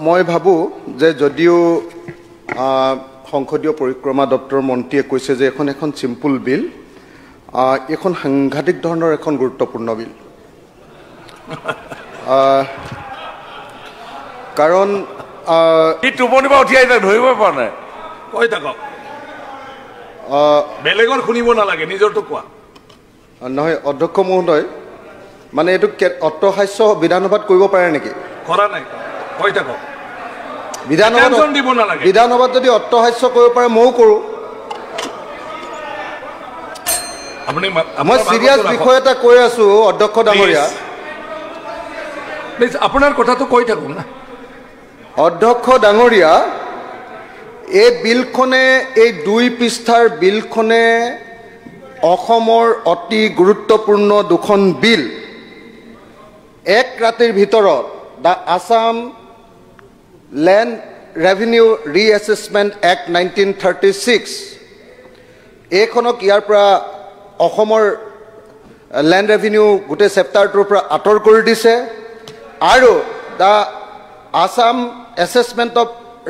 মই ভাবোঁ যে যদিও সংসদীয় পৰিক্ৰমা দপ্তৰৰ মন্ত্ৰীয়ে কৈছে যে এখন চিম্পুল বিল, এখন সাংঘাতিক ধৰণৰ এখন গুৰুত্বপূৰ্ণ বিল। কাৰণ টোপনিৰ পৰা উঠি আহিলে ধৰিবই পৰা নাই। কৈ থাকক, বেলেগৰ শুনিব নালাগে, নিজৰটো কোৱা। নহয় অধ্যক্ষ মহোদয়, মানে এইটো অট্টহাস্য বিধানসভাত কৰিব পাৰে নেকি? কৰা নাই, কৈ থাকক। বিধানসভাত যদি অট্টহাস্য কৰিব পাৰে ময়ো কৰোঁ। মই চিৰিয়াছ বিষয় এটা কৈ আছোঁ অধ্যক্ষ ডাঙৰীয়া। আপোনাৰ কথাটো কৈ থাকক না। অধ্যক্ষ ডাঙৰীয়া, এই বিলখনে, এই 2 পৃষ্ঠাৰ বিলখনে অসমৰ অতি গুৰুত্বপূৰ্ণ দুখন বিল এক ৰাতিৰ ভিতৰত the Assam land revenue reassessment act 1936 এইখনক ইয়াৰ পৰা অসমৰ লেণ্ড ৰেভিনিউ গোটেই চেপ্টাৰটোৰ পৰা আঁতৰ কৰি দিছে, আৰু the Assam assessment of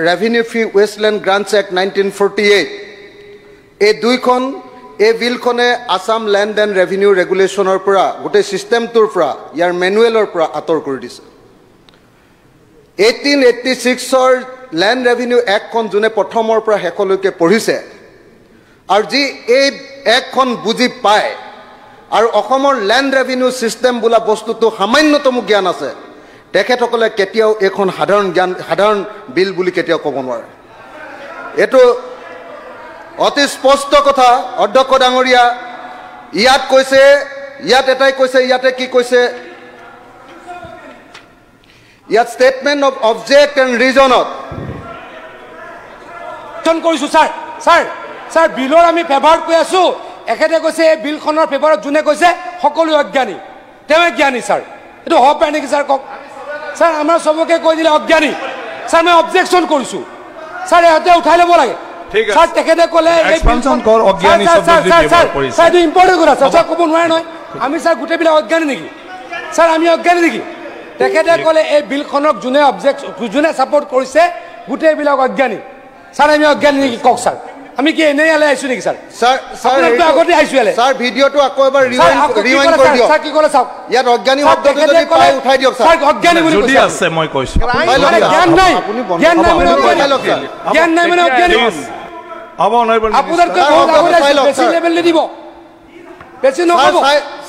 revenue free Westland grants act 1948 এই দুইখন, এই বিলখনে আছাম লেণ্ড এণ্ড ৰেভিনিউ ৰেগুলেশ্যনৰ পৰা গোটেই ছিষ্টেমটোৰ পৰা, ইয়াৰ মেনুৱেলৰ পৰা আঁতৰ কৰি দিছে। 1886ৰ লেণ্ড ৰেভিনিউ এক্টখন যোনে প্ৰথমৰ পৰা শেষলৈকে পঢ়িছে আৰু যি এই এক্টখন বুজি পায় আৰু অসমৰ লেণ্ড ৰেভিনিউ ছিষ্টেম বোলা বস্তুটো সামান্যতম জ্ঞান আছে, তেখেতসকলে কেতিয়াও এইখন সাধাৰণ বিল বুলি কেতিয়াও ক'ব নোৱাৰে। এইটো অতি স্পষ্ট কথা অধ্যক্ষ ডাঙৰীয়া। ইয়াত কৈছে, ইয়াত এটাই কৈছে, ইয়াতে কি কৈছে, ইয়াত ষ্টেটমেণ্ট অফ অবজেক্ট এণ্ড ৰিজনত কৰিছোঁ। ছাৰ বিলৰ আমি ফেভাৰত কৈ আছোঁ, এখেতে কৈছে এই বিলখনৰ ফেভাৰত যোনে কৈছে সকলো অজ্ঞানী, তেওঁৱে জ্ঞানী। ছাৰ এইটো হ'ব পাৰে নেকি? ছাৰ কওক। ছাৰ আমাৰ চবকে কৈ দিলে অজ্ঞানী। ছাৰ মই অবজেকশ্যন কৰিছোঁ। ছাৰ ইহঁতে উঠাই ল'ব লাগে। ছাৰ তেখেতে ক'লে এইটো ইম্পৰ্টেণ্ট কথা। ছাৰ ক'ব নোৱাৰে নহয় আমি। ছাৰ গোটেইবিলাক অজ্ঞানী নেকি? ছাৰ আমি অজ্ঞানী নেকি? তেখেতে ক'লে এই বিলখনক যোনে ছাপৰ্ট কৰিছে গোটেইবিলাক অজ্ঞানী। ছাৰ আমি অজ্ঞানী নেকি? কওক ছাৰ। আমি কি এনেই ইয়ালৈ আহিছোঁ নেকি? ছাৰ আগতে আহিছোঁ ইয়ালৈ। ছাৰ ভিডিঅ'টো আকৌ এবাৰ ৰিৱাইণ্ড কৰি দিয়ক। ছাৰ কি ক'লে চাওক। ইয়াত অজ্ঞানী শব্দটো যদি পায় উঠাই দিয়ক। ছাৰ অজ্ঞানী বুলি কৈছে আছে, মই কৈছোঁ জ্ঞান নাই। জ্ঞান নাই মানে অজ্ঞানী। জ্ঞান নাই মানে অজ্ঞানী। আপোনালোকে বেছি লেভেল দিব, বেছি নক'ব।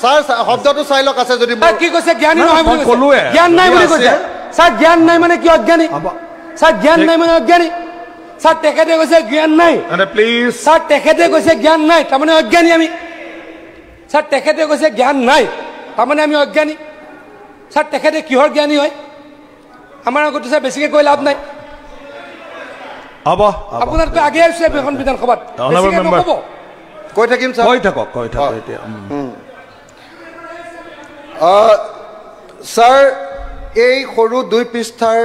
ছাৰ শব্দটো চাই লওক আছে যদি। কি কৈছে? জ্ঞানী নহয় বুলি কৈছে, জ্ঞান নাই বুলি কৈছে। ছাৰ জ্ঞান নাই মানে কি অজ্ঞানী? ছাৰ জ্ঞান নাই মানে অজ্ঞানী। ছাৰ তেখেতে কৈছে জ্ঞান নাই। প্লিজ ছাৰ তেখেতে কৈছে জ্ঞান নাই, তাৰমানে অজ্ঞানী আমি। ছাৰ তেখেতে কৈছে জ্ঞান নাই, তাৰমানে আমি অজ্ঞানী। ছাৰ তেখেতে কিহৰ জ্ঞানী হয়? আমাৰ আগতে ছাৰ বেছিকৈ কৈ লাভ নাই। আপোনাতকৈ আগে আহিছে এখন বিধানসভাত, কৈ থাকিম ছাৰ। ছাৰ এই সৰু 2 পৃষ্ঠাৰ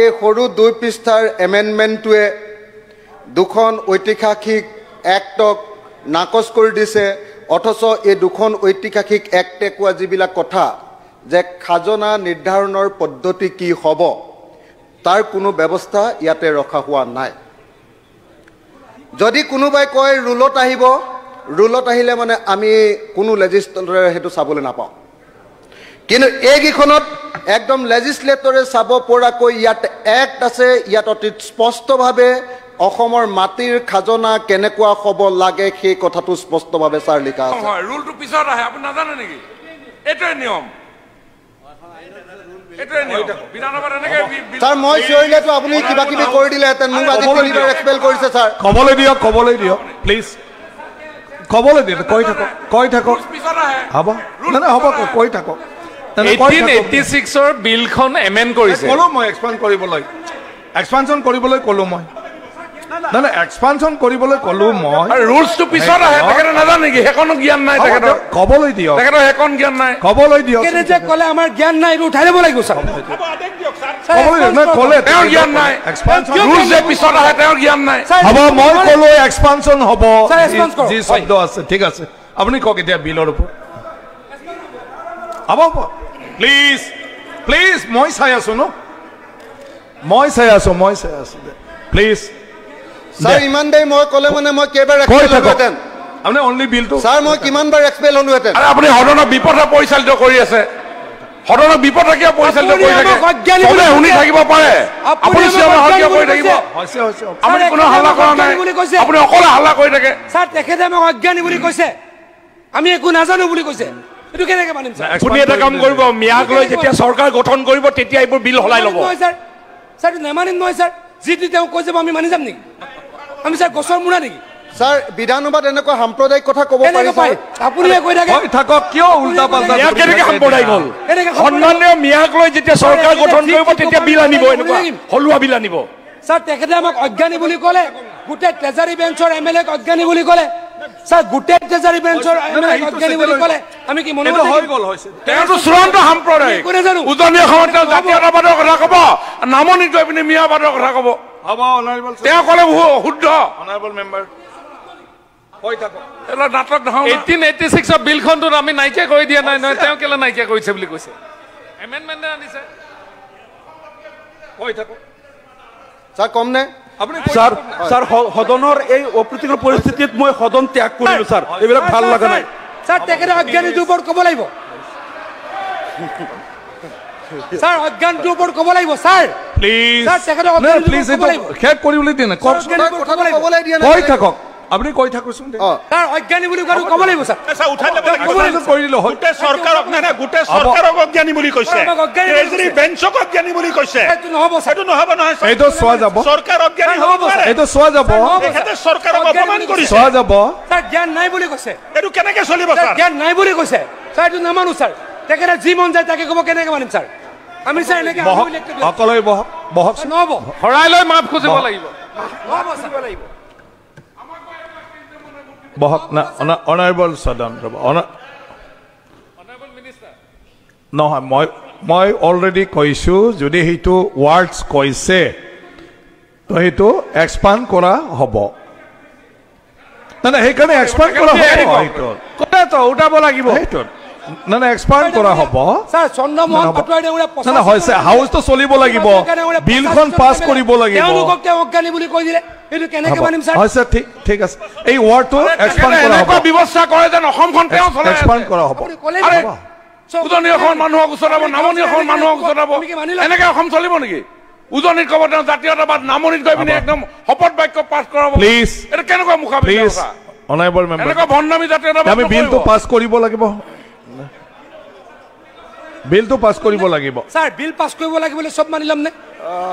এই সৰু 2 পৃষ্ঠাৰ এমেণ্ডমেণ্টটোৱে দুখন ঐতিহাসিক এক্টক নাকচ কৰি দিছে। অথচ এই দুখন ঐতিহাসিক এক্টে কোৱা যিবিলাক কথা যে খাজনা নিৰ্ধাৰণৰ পদ্ধতি কি হ'ব তাৰ কোনো ব্যৱস্থা ইয়াতে ৰখা হোৱা নাই। যদি কোনোবাই কয় ৰুলত আহিব, ৰুলত আহিলে মানে আমি কোনো লেজিছলেটৰে সেইটো চাবলৈ নাপাওঁ, কিন্তু এইকেইখনত একদম লেজিছলেটৰে চাব পৰাকৈ ইয়াত এক্ট আছে। ইয়াত অতি স্পষ্টভাৱে অসমৰ মাটিৰ খাজনা কেনেকুৱা হ'ব লাগে সেই কথাটো স্পষ্টভাৱে ছাৰ লিখা আছে। ৰুলটো পিছত আহে, আপুনি নাজানে নেকি? এইটোৱে নিয়ম। ছাৰ মই চিঞৰিলেতো আপুনি কিবা কিবি কৰি দিলেহেঁতেন। মোক আজি 3 বাৰ এক্সপেল কৰিছে ছাৰ। ক'বলৈ দিয়ক প্লিজ, ক'বলৈ দিয়ক। কৈ থাকক। হ'ব হ'ব, কৈ থাকক। 1886ৰ বিলখন এমেণ্ড কৰিছে। ক'লো মই এক্সপানশ্যন কৰিবলৈ ক'লো মই। এক্সপানশ্যন কৰিবলৈ ক'লো মই। ৰুলছটো পিছত আহে, তেখেতে নাজানে নেকি? সেইখনো জ্ঞান নাই তেখেতৰ। ক'বলৈ দিয়ক, তেখেতৰ সেইখন জ্ঞান নাই। ক'বলৈ দিয়ক। যে ক'লে আমাৰ জ্ঞান নাই, এইটো উঠাই ল'ব লাগিব ছাৰ। ক'লে তেওঁৰ জ্ঞান নাই। ৰুলছ যে পিছত আহে, তেওঁৰ জ্ঞান নাই। হ'ব, মই ক'লো এক্সপানশ্যন হ'ব, যি শব্দ আছে। ঠিক আছে, আপুনি কওক এতিয়া বিলৰ ওপৰত। হ'ব প্লিজ প্লিজ মই চাই আছো ন মই চাই আছো প্লিজ স্যার ইমান দেৰি মই ক'লে মানে মই কেইবাৰ এক্সপেল হলোহেঁতেন আপুনি অনলি বিলটো স্যাৰ মই কিমানবাৰ এক্সপেল হলোহেঁতেন আৰে আপুনি সদনৰ বিপদে পৰিচালিত কৰি আছে সদনৰ বিপদে কিয় পৰিচালিত কৰি থাকে সবে শুনি থাকিব পাৰে আপুনি কিয় কৰি থাকিব আপুনি কোনো হাল্লা কৰা নাই আপুনি অকলে হাল্লা কৰি থাকে স্যার তেখেতে আমাক অজ্ঞানী বুলি কৈছে আমি একো নাজানো বুলি কৈছে এটো কেনেকে মানিম স্যার আপুনি এটা কাম কৰিব মিয়াক লৈ যেতিয়া চৰকাৰ গঠন কৰিব তেতিয়া এইবোৰ বিল হলাই ল'ব স্যাৰ স্যাৰ নেমানিম নহয় স্যাৰ যিটো তেওঁ কৈছে আমি মানি যাম নেকি আমি স্যাৰ গছৰ মুৰা নেকি স্যাৰ বিধানসভাত এনেকুৱা সাম্প্ৰদায়িক কথা ক'ব পাৰি স্যার আপুনি কৈ থাকে কৈ থাকক কিয় উল্টা পাল্টা মিয়া কেনেকে সাম্প্ৰদায়িক হ'ল সন্মানীয় মিয়াক লৈ যেতিয়া চৰকাৰ গঠন কৰিব তেতিয়া বিল আনিব এনেকুৱা হলুৱা বিল আনিব স্যাৰ তেখেতে আমাক অজ্ঞানী বুলি ক'লে গোটেই ট্ৰেজাৰী বেঞ্চৰ এমএলএক অজ্ঞানী বুলি ক'লে স্যাৰ গোটেই ট্ৰেজাৰী বেঞ্চৰ এমএলএক অজ্ঞানী বুলি ক'লে আমি কি মনে হৈ গ'ল হৈছে তেওঁটো চূড়ান্ত সাম্প্ৰদায়িক কোনে জানো উজনি অসমত জাতীয়তাবাদৰ কথা ক'ব নামনিত গৈ পিনে মিয়াবাদৰ কথা ক'ব হ'ব অনাৰেবল তেওঁ ক'লে শুদ্ধ অনাৰেবল মেম্বাৰ কৈ থাকক এটা নাটক নহয় 1886 বিলখনটো আমি নাইকিয়া কৰি দিয়া নাই নহয় তেওঁ কেলে নাইকিয়া কৰিছে বুলি কৈছে এমেন্ডমেন্ট আনিছে কৈ থাকক স্যাৰ কম নে আপুনি স্যাৰ স্যাৰ সদনৰ এই অপ্ৰীতিকৰ পৰিস্থিতিত মই সদন ত্যাগ কৰিলো স্যাৰ এইবিলাক ভাল লগা নাই স্যাৰ তেখেতে অজ্ঞানীটোৰ ওপৰত ক'ব লাগিব স্যাৰ অজ্ঞানটোৰ ওপৰত ক'ব লাগিব স্যাৰ প্লিজ স্যাৰ তেখেতে প্লিজ ক'ব লাগিব শেষ কৰিবলৈ দিয়ে না কক কথাটো ক'বলৈ দিয়া কৈ থাকক আপুনি কৈ থাককচোন স্যার অজ্ঞানী বুলি ক'ব লাগিব স্যার স্যার উঠাই ল'ব কৰি দিলো হয় গোটেই চৰকাৰক নাই গোটেই চৰকাৰক অজ্ঞানী বুলি কৈছে ট্ৰেজাৰী বেঞ্চক অজ্ঞানী বুলি কৈছে এইটো নহ'ব স্যাৰ এইটো নহব নহয় এইটো চোৱা যাব চৰকাৰ অজ্ঞানী হ'ব এইটো চোৱা যাব তেখেতে চৰকাৰক অপমান কৰিছে চোৱা যাব স্যার জ্ঞান নাই বুলি কৈছে এইটো কেনেকে চলিব স্যার স্যার জ্ঞান নাই বুলি কৈছে স্যার এইটো নামানো স্যার তেখেতে যি মন যায় তাকে ক'ব কেনেকে মানিম স্যার আমি স্যার এনেকে অকলে বহক নহ'ব হৰাই লৈ মাফ খুজিব লাগিব নহ'ব স্যাৰ বহক না অনাৰেবল সদন নহয় মই অলৰেডি কৈছো যদি সেইটো ৱাৰ্ডছ কৈছে তো সেইটো এক্সপাণ্ড কৰা হ'ব না সেইকাৰণে এক্সপাণ্ড কৰা হ'ব সেইটো ক'ত উঠাব লাগিব সেইটো না এক্সপাণ্ড কৰা হ'ব স্যাৰ চন্দ্ৰমোহন পাটোৱাৰী দেউৰা না হৈছে হাউচটো চলিব লাগিব বিলখন পাছ কৰিব লাগিব তেওঁলোকক তেওঁ অজ্ঞানী বুলি কৈ দিলে এইটো কেনেকে মানিম স্যার হৈছে ঠিক আছে এই ৱাৰ্ডটো এক্সপাণ্ড কৰা হ'ব ব্যৱস্থা কৰে যেন অসমখন তেওঁ চলাই এক্সপাণ্ড কৰা হ'ব উজনি অসমৰ মানুহক উচলাব নামনি অসমৰ মানুহক উচলাব এনেকে অসম চলিব নেকি উজনিত ক'ব তেওঁ জাতীয়তাবাদ নামনিত গৈ পিনে একদম শপত বাক্য পাছ কৰাব প্লিজ এটা কেনেকুৱা মুখাবিলা প্লিজ অনাৰেবল মেম্বাৰ এনেকুৱা ভণ্ডামি জাতীয়তাবাদ আমি বিলটো পাছ কৰিব লাগিব বিলটো পাছ কৰিব লাগিব স্যাৰ বিল পাস কৰিব লাগিব বুলি সব মানি লম নে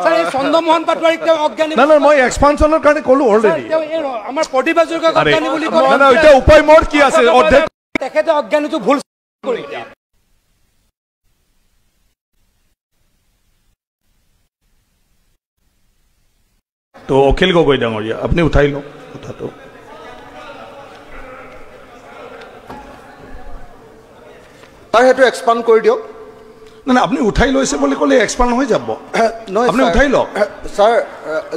স্যাৰ এই চন্দ্ৰমোহন পাটোৱাৰীক তেওঁ অজ্ঞানী না মই এক্সপানশনৰ কাৰণে ক'লো অলৰেডি তেওঁ এই আমাৰ প্ৰতিবাদযোগ্য অজ্ঞানী বুলি কয় না এতিয়া উপায় মোৰ কি আছে অধ্যক্ষ তেখেতে অজ্ঞানীটো ভুল কৰি তো অখিল গগৈ ডাঙৰীয়া আপুনি উঠাই লওক কথাটো তাৰ হেতু এক্সপান্ড কৰি দিয়ক না আপুনি উঠাই লৈছে বুলি ক'লে এক্সপান্ড হৈ যাব আপুনি উঠাই লওক স্যাৰ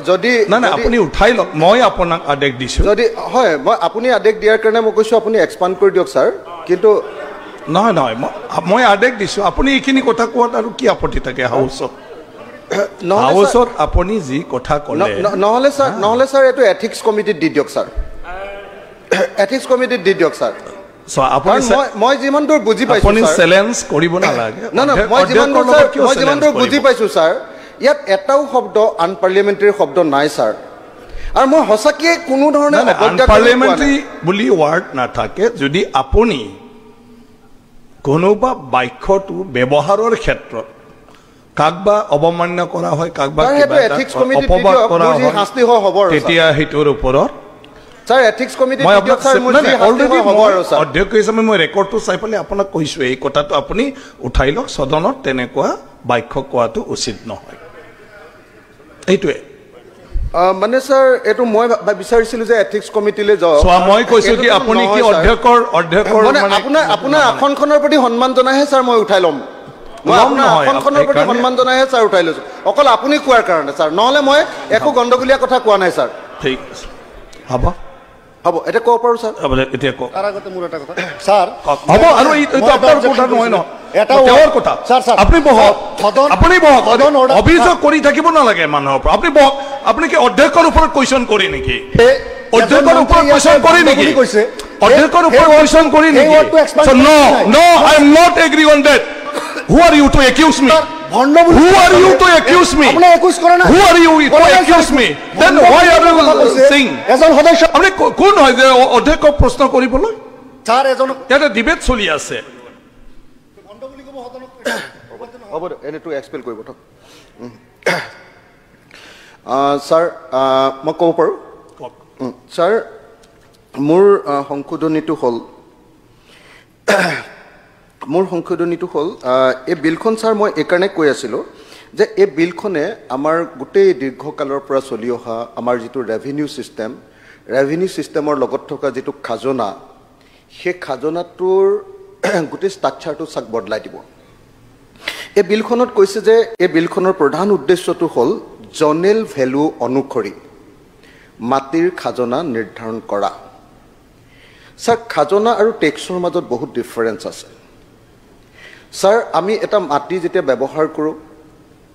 যদি না আপুনি উঠাই লওক মই আপোনাক আদেশ দিছোঁ যদি হয় মই আপুনি আদেশ দিয়াৰ কাৰণে মই কৈছোঁ আপুনি এক্সপান্ড কৰি দিয়ক স্যাৰ কিন্তু নহয় মই আদেশ দিছোঁ আপুনি এইখিনি কথা কোৱাত আৰু কি আপত্তি থাকে হাউচত হাউচত আপুনি যি কথা ক'লে নহ'লে স্যাৰ এইটো এথিক্স কমিটিত দি দিয়ক স্যাৰ এথিক্স কমিটিত দি দিয়ক স্যাৰ মই যিমান দূৰ বুজি পাইছোঁ আপুনি চেলেঞ্জ কৰিব নালাগে না মই যিমান দূৰ বুজি পাইছোঁ স্যাৰ ইয়াত এটাও শব্দ আনপাৰ্লিয়ামেণ্টাৰী শব্দ নাই স্যাৰ আৰু মই সঁচাকৈয়ে কোনো ধৰণে আনপাৰ্লিয়ামেণ্টাৰী বুলি ৱাৰ্ড নাথাকে যদি আপুনি কোনোবা বাক্যটো ব্যৱহাৰৰ ক্ষেত্ৰত কাকবা অৱমান্য কৰা হয় কাকবা অপবাদ কৰা হয় তেতিয়া সেইটোৰ ওপৰত স্যাৰ এথিক্স কমিটি অধ্যক্ষ হিচাপে মই ৰেকৰ্ডটো চাই পেলাই আপোনাক কৈছোঁ এই কথাটো আপুনি উঠাই লওক সদনত তেনেকুৱা বাক্য কোৱাটো উচিত নহয় এইটোৱে মানে স্যাৰ এইটো মই বিচাৰিছিলোঁ যে এথিক্স কমিটিলৈ যাওক মই কৈছোঁ কি আপুনি কি অধ্যক্ষৰ মানে আপোনাৰ আসনখনৰ প্ৰতি সন্মান জনাইহে স্যাৰ মই উঠাই ল'ম মই আপোনাৰ আসনখনৰ প্ৰতি সন্মান জনাইহে স্যাৰ উঠাই লৈছোঁ অকল আপুনি কোৱাৰ কাৰণে স্যাৰ নহ'লে মই একো গণ্ডগোলীয়া কথা কোৱা নাই স্যাৰ ঠিক আছে হ'ব এতিয়া ক'ব পাৰোঁ স্যাৰ এতিয়া কওক তাৰ আগতে মোৰ এটা কথা স্যাৰ হ'ব আৰু এইটো আপোনাৰ কথা নহয় ন এটা তেওঁৰ কথা আপুনি বহক আপুনি বহক order- অভিযোগ কৰি থাকিব নালাগে মানুহৰ পৰা আপুনি বহক আপুনি কি অধ্যক্ষৰ ওপৰত কুৱেশ্যন কৰি নেকি অধ্যক্ষৰ ওপৰত কুৱেশ্যন কৰি নেকি অধ্যক্ষৰ ওপৰত কুৱেশ্যন কৰি নেকি so no I am not agree on that who are you to accuse me who are you to accuse me who are you to accuse me then why are you saying এজন সদস্য আপুনি কোন হয় যে অধ্যক্ষক প্ৰশ্ন কৰিবলৈ sir এজন এটা ডিবেট চলি আছে হ'ব এনেটো এক্সপ্লেইন কৰিব থক স্যাৰ মই ক'ব পাৰোঁ স্যাৰ মোৰ সংশোধনীটো হ'ল এই বিলখন স্যাৰ মই এইকাৰণে কৈ আছিলোঁ যে এই বিলখনে আমাৰ গোটেই দীৰ্ঘকালৰ পৰা চলি অহা আমাৰ যিটো ৰেভিনিউ ছিষ্টেমৰ লগত থকা যিটো খাজনা সেই খাজনাটোৰ গোটেই ষ্ট্ৰাকচাৰটো চাক বদলাই দিব এই বিলখনত কৈছে যে এই বিলখনৰ প্ৰধান উদ্দেশ্যটো হ'ল জনেল ভেলু অনুসৰি মাটিৰ খাজনা নিৰ্ধাৰণ কৰা স্যাৰ খাজনা আৰু টেক্সৰ মাজত বহুত ডিফাৰেঞ্চ আছে স্যাৰ আমি এটা মাটি যেতিয়া ব্যৱহাৰ কৰোঁ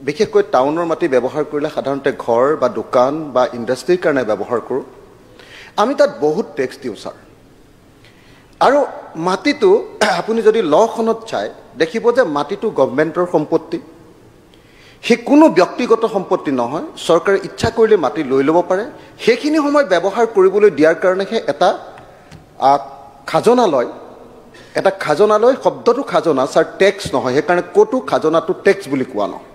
বিশেষকৈ টাউনৰ মাটি ব্যৱহাৰ কৰিলে সাধাৰণতে ঘৰ বা দোকান বা ইণ্ডাষ্ট্ৰীৰ কাৰণে ব্যৱহাৰ কৰোঁ আমি তাত বহুত টেক্স দিওঁ স্যাৰ আৰু মাটিটো আপুনি যদি লখনত চাই দেখিব যে মাটিটো গভৰ্ণমেণ্টৰ সম্পত্তি সেই কোনো ব্যক্তিগত সম্পত্তি নহয় চৰকাৰে ইচ্ছা কৰিলে মাটি লৈ ল'ব পাৰে সেইখিনি সময় ব্যৱহাৰ কৰিবলৈ দিয়াৰ কাৰণেহে এটা খাজনা লয় শব্দটো খাজনা স্যাৰ টেক্স নহয় সেইকাৰণে ক'তো খাজনাটো টেক্স বুলি কোৱা নহয়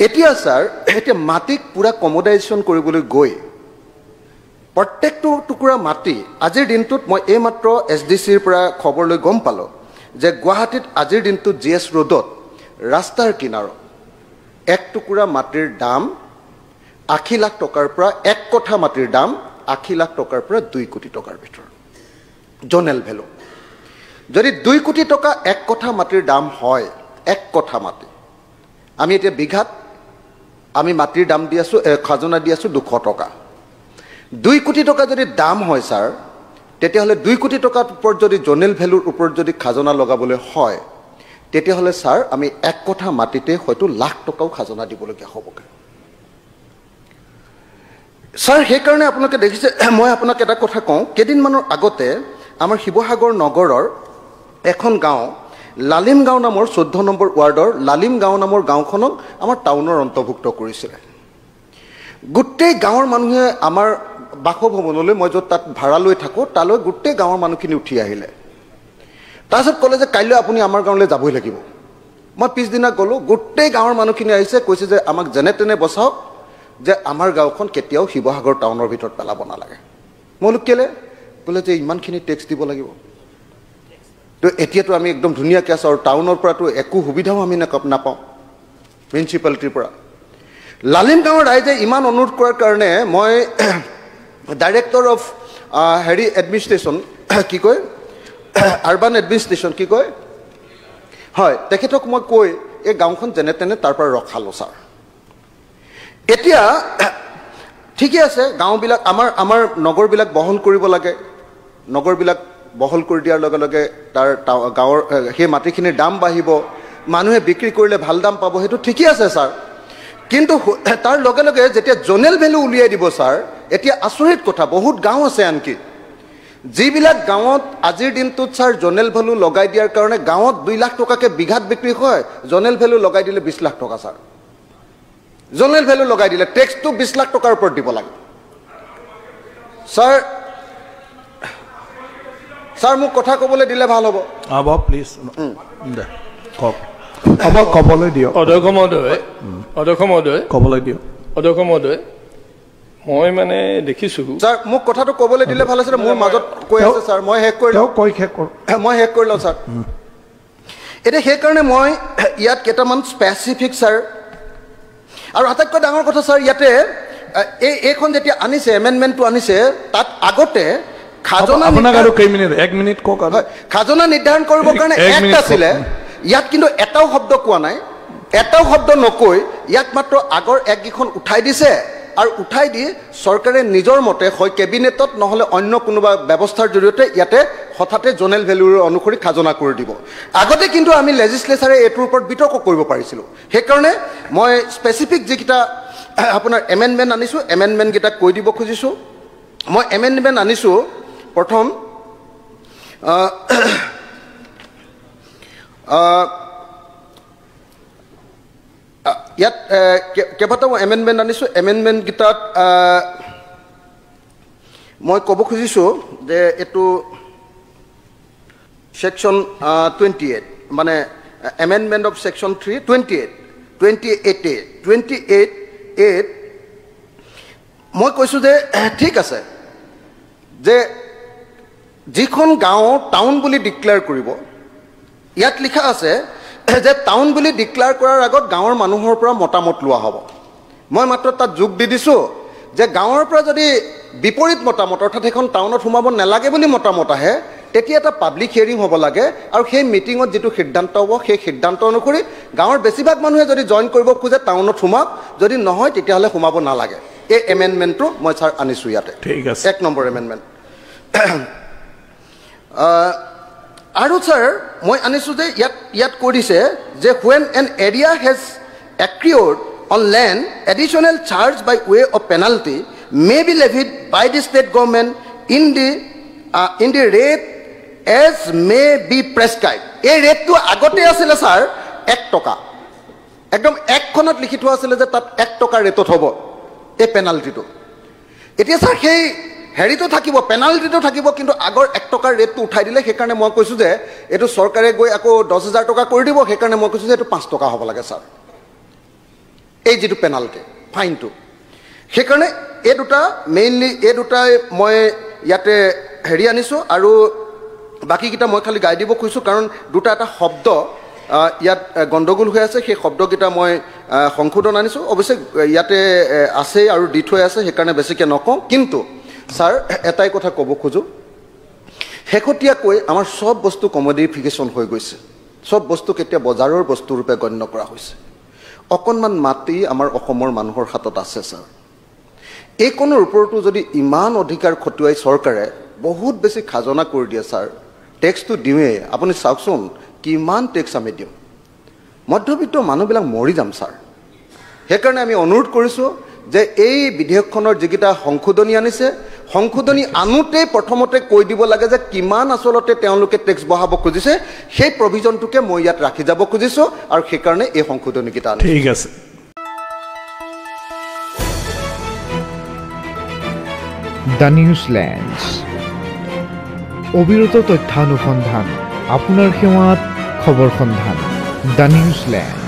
এতিয়া স্যাৰ এতিয়া মাটিক পুৰা কমোডাইজেশ্যন কৰিবলৈ গৈ প্ৰত্যেকটো টুকুৰা মাটি আজিৰ দিনটোত মই এইমাত্ৰ SDCৰ পৰা খবৰ লৈ গম পালোঁ যে গুৱাহাটীত আজিৰ দিনটোত GS ৰোডত ৰাস্তাৰ কিনাৰত এক টুকুৰা মাটিৰ দাম 80 লাখ টকাৰ পৰা এক কঠা মাটিৰ দাম 80 লাখ টকাৰ পৰা 2 কোটি টকাৰ ভিতৰত জনেল ভেলু যদি 2 কোটি টকা এক কঠা মাটিৰ দাম হয় এক কঠা মাটি আমি এতিয়া বিঘাত আমি মাটিৰ দাম দি আছোঁ খাজনা দি আছোঁ 200 টকা 2 কোটি টকা যদি দাম হয় স্যাৰ তেতিয়াহ'লে 2 কোটি টকাৰ ওপৰত যদি জনেল ভেলুৰ ওপৰত যদি খাজনা লগাবলৈ হয় তেতিয়াহ'লে স্যাৰ আমি এক কঠা মাটিতে হয়তো লাখ টকাও খাজনা দিবলগীয়া হ'বগৈ স্যাৰ সেইকাৰণে আপোনালোকে দেখিছে মই আপোনাক এটা কথা কওঁ কেইদিনমানৰ আগতে আমাৰ শিৱসাগৰ নগৰৰ এখন গাঁও লালিম গাঁও নামৰ 14 নম্বৰ ৱাৰ্ডৰ লালিম গাঁও নামৰ গাঁওখনক আমাৰ টাউনৰ অন্তৰ্ভুক্ত কৰিছিলে গোটেই গাঁৱৰ মানুহে আমাৰ বাসভৱনলৈ মই য'ত তাত ভাড়া লৈ থাকোঁ তালৈ গোটেই গাঁৱৰ মানুহখিনি উঠি আহিলে তাৰপিছত ক'লে যে কাইলৈ আপুনি আমাৰ গাঁৱলৈ যাবই লাগিব মই পিছদিনা গ'লোঁ গোটেই গাঁৱৰ মানুহখিনি আহিছে কৈছে যে আমাক যেনে তেনে বচাওক যে আমাৰ গাঁওখন কেতিয়াও শিৱসাগৰ টাউনৰ ভিতৰত পেলাব নালাগে মই বোলো কেলে বোলে যে ইমানখিনি টেক্স দিব লাগিব তো এতিয়াতো আমি একদম ধুনীয়াকৈ আছোঁ আৰু টাউনৰ পৰাতো একো সুবিধাও আমি নাপাওঁ মিউনিচিপালিটিৰ পৰা লালিম গাঁৱৰ ৰাইজে ইমান অনুৰোধ কৰাৰ কাৰণে মই ডাইৰেক্টৰ অফ এডমিনিষ্ট্ৰেশ্যন কি কয় আৰ্বান এডমিনিষ্ট্ৰেশ্যন কি কয় হয় তেখেতক মই কৈ এই গাঁওখন যেনে তেনে তাৰ পৰা ৰখালোঁ ছাৰ এতিয়া ঠিকে আছে গাঁওবিলাক আমাৰ নগৰবিলাক বহল কৰিব লাগে নগৰবিলাক বহল কৰি দিয়াৰ লগে লগে তাৰ গাঁৱৰ সেই মাটিখিনিৰ দাম বাঢ়িব মানুহে বিক্ৰী কৰিলে ভাল দাম পাব সেইটো ঠিকে আছে ছাৰ কিন্তু তাৰ লগে লগে যেতিয়া জনেল ভেলু উলিয়াই দিব ছাৰ এতিয়া আচৰিত কথা বহুত গাঁও আছে আনকি যিবিলাক গাঁৱত আজিৰ দিনটোত ছাৰ জনেল ভেলু লগাই দিয়াৰ কাৰণে গাঁৱত 2 লাখ টকাকৈ বিঘাত বিক্ৰী হয় জনেল ভেলু লগাই দিলে 20 লাখ টকা ছাৰ জনেল ভেলু লগাই দিলে টেক্সটো 20 লাখ টকাৰ ওপৰত দিব লাগে ছাৰ মোক কথা ক'বলৈ দিলে ভাল হ'ব প্লিজ ক'বলৈ দিয়ক অধ্যক্ষ মহোদয় ক'বলৈ দিয়ক মই মানে দেখিছোঁ ছাৰ মোক কথাটো ক'বলৈ দিলে ভাল আছিলে মোৰ মাজত কৈ আছে ছাৰ মই শেষ কৰি লওঁ ছাৰ এতিয়া সেইকাৰণে মই ইয়াত কেইটামান স্পেচিফিক ছাৰ আৰু আটাইতকৈ ডাঙৰ কথা ছাৰ ইয়াতে এইখন যেতিয়া আনিছে এমেণ্ডমেণ্টটো আনিছে তাত আগতে খাজনা নিৰ্ধাৰণ কৰিবৰ কাৰণে এক্ট আছিলে ইয়াত কিন্তু এটাও শব্দ কোৱা নাই এটাও শব্দ নকৈ ইয়াত মাত্ৰ আগৰ এক্টকেইখন উঠাই দিছে আৰু উঠাই দি চৰকাৰে নিজৰ মতে হয় কেবিনেটত নহ'লে অন্য কোনোবা ব্যৱস্থাৰ জৰিয়তে ইয়াতে হঠাতে জোনেল ভেলুৰ অনুসৰি খাজনা কৰি দিব আগতে কিন্তু আমি লেজিসলেচাৰে এইটোৰ ওপৰত বিতৰ্ক কৰিব পাৰিছিলোঁ সেইকাৰণে মই স্পেচিফিক যিকেইটা আপোনাৰ এমেণ্ডমেণ্ট আনিছোঁ এমেণ্ডমেণ্টকেইটা কৈ দিব খুজিছোঁ মই এমেণ্ডমেণ্ট আনিছোঁ প্ৰথম ইয়াত কেইবাটাও এমেণ্ডমেণ্ট আনিছোঁ এমেণ্ডমেণ্টকেইটাত মই ক'ব খুজিছোঁ যে এইটো ছেকশ্যন 28 মানে এমেণ্ডমেণ্ট অফ ছেকশ্যন 28 মই কৈছোঁ যে ঠিক আছে যে যিখন গাঁও টাউন বুলি ডিক্লেয়াৰ কৰিব ইয়াত লিখা আছে যে টাউন বুলি ডিক্লেয়াৰ কৰাৰ আগত গাঁৱৰ মানুহৰ পৰা মতামত লোৱা হ'ব মই মাত্ৰ তাত যোগ দি দিছোঁ যে গাঁৱৰ পৰা যদি বিপৰীত মতামত অৰ্থাৎ এখন টাউনত সোমাব নালাগে বুলি মতামত আহে তেতিয়া এটা পাব্লিক হিয়াৰিং হ'ব লাগে আৰু সেই মিটিঙত যিটো সিদ্ধান্ত হ'ব সেই সিদ্ধান্ত অনুসৰি গাঁৱৰ বেছিভাগ মানুহে যদি জইন কৰিব খোজে টাউনত সোমাওক যদি নহয় তেতিয়াহ'লে সোমাব নালাগে এই এমেণ্ডমেণ্টটো মই ছাৰ আনিছোঁ ইয়াতে ঠিক আছে 1 নম্বৰ এমেণ্ডমেণ্ট আৰু ছাৰ মই আনিছোঁ যে ইয়াত কৈ দিছে যে when an area has accrued on land additional charge by way of penalty may be levied by the state government in the rate as may be prescribed এই ৰেটটো আগতে আছিলে ছাৰ 1 টকা একদম একখনত লিখি থোৱা আছিলে যে তাত 1 টকা ৰেটত হ'ব এই পেনাল্টিটো এতিয়া ছাৰ সেই হেৰিটো থাকিব পেনাল্টিটো থাকিব কিন্তু আগৰ 1 টকাৰ ৰেটটো উঠাই দিলে সেইকাৰণে মই কৈছোঁ যে এইটো চৰকাৰে গৈ আকৌ 10,000 টকা কৰি দিব সেইকাৰণে মই কৈছোঁ যে এইটো 5 টকা হ'ব লাগে ছাৰ এই যিটো পেনাল্টি ফাইনটো সেইকাৰণে এই দুটা মেইনলি এই দুটাই মই ইয়াতে হেৰি আনিছোঁ আৰু বাকীকেইটা মই খালি গাই দিব খুজিছোঁ কাৰণ দুটা এটা শব্দ ইয়াত গণ্ডগোল হৈ আছে সেই শব্দকেইটা মই সংশোধন আনিছোঁ অৱশ্যে ইয়াতে আছে আৰু দি থৈ আছে সেইকাৰণে বেছিকৈ নকওঁ কিন্তু ছাৰ এটাই কথা ক'ব খোজোঁ শেহতীয়াকৈ আমাৰ চব বস্তু কমডিফিকেশ্যন হৈ গৈছে চব বস্তু কেতিয়া বজাৰৰ বস্তুৰূপে গণ্য কৰা হৈছে অকণমান মাটি আমাৰ অসমৰ মানুহৰ হাতত আছে ছাৰ এইকণৰ ওপৰতো যদি ইমান অধিকাৰ খটুৱাই চৰকাৰে বহুত বেছি খাজনা কৰি দিয়ে ছাৰ টেক্সটো দিওঁৱেই আপুনি চাওকচোন কিমান টেক্স আমি দিওঁ মধ্যবিত্ত মানুহবিলাক মৰি যাম ছাৰ সেইকাৰণে আমি অনুৰোধ কৰিছোঁ যে এই বিধেয়কখনৰ যিকেইটা সংশোধনী আনিছে সংশোধনী আনোতে প্ৰথমতে কৈ দিব লাগে যে কিমান আচলতে তেওঁলোকে টেক্স বঢ়াব খুজিছে সেই প্ৰভিজনটোকে মই ইয়াত ৰাখি যাব খুজিছোঁ আৰু সেইকাৰণে এই সংশোধনীকেইটা আনিছোঁ ঠিক আছে দ্য নিউজলেণ্ডছ অবিৰত তথ্যানুসন্ধান আপোনাৰ সেৱাত খবৰ সন্ধান দ্য নিউজলেণ্ড